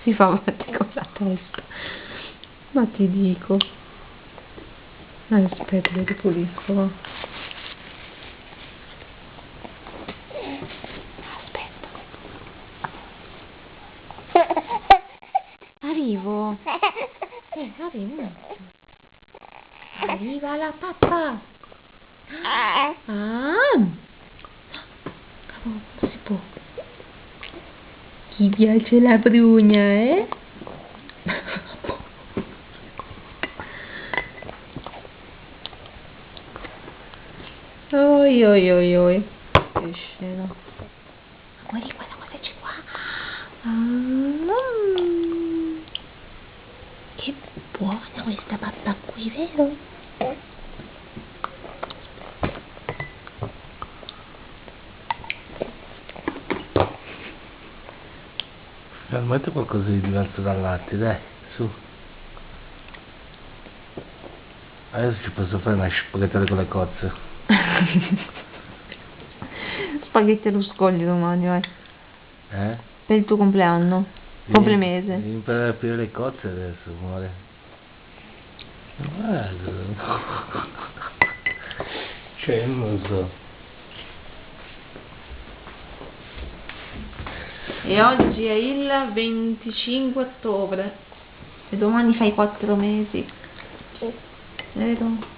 Si fa male con la testa, ma ti dico. Aspetta, ti pulisco. Aspetta. Arrivo. Arrivo un attimo. Arriva la pappa. Non si può. Ti piace la brugna, eh? Oi oi oi oi. Che scena. Guarda cosa c'è qua. Che buona questa pappa qui, vero? Finalmente qualcosa di diverso dal latte, dai, su. Adesso ci posso fare una spaghettata con le cozze. Spaghetti allo scoglio domani, vai. Per il tuo compleanno. Complemese. Devi imparare a aprire le cozze adesso, amore. Guarda. Cioè, non lo so. E oggi è il 25 ottobre. E domani fai 4 mesi. Vero?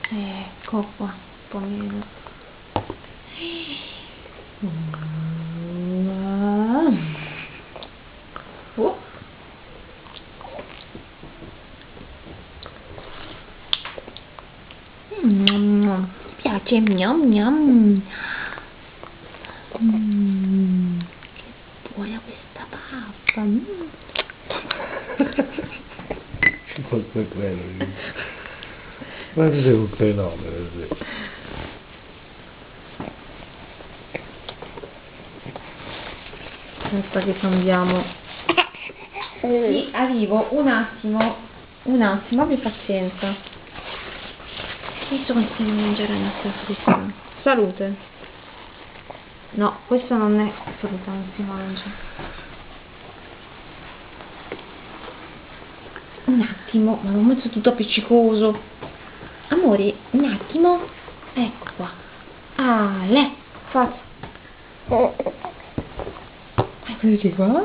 Ecco qua, un po' meno. Ti piace? Gnam gnam. Che buona questa pappa. Ci posso credere. Ma sei un fenomeno, sì. Aspetta che cambiamo. Sì, arrivo, un attimo, abbi pazienza. Visto che stai mangiando questa. Salute. No, questo non è frutta, non si mangia. Un attimo, ma non metto tutto appiccicoso. Amore, un attimo. Ecco qua. Ale, forza. Eccoci qua.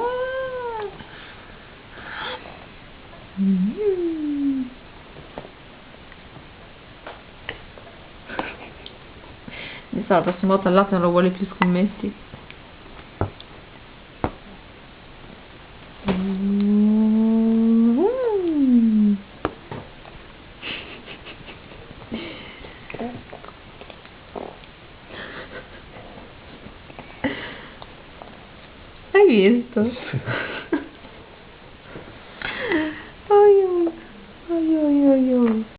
Mi sa, la prossima volta al latte non lo vuole più, scommetti. Hai visto?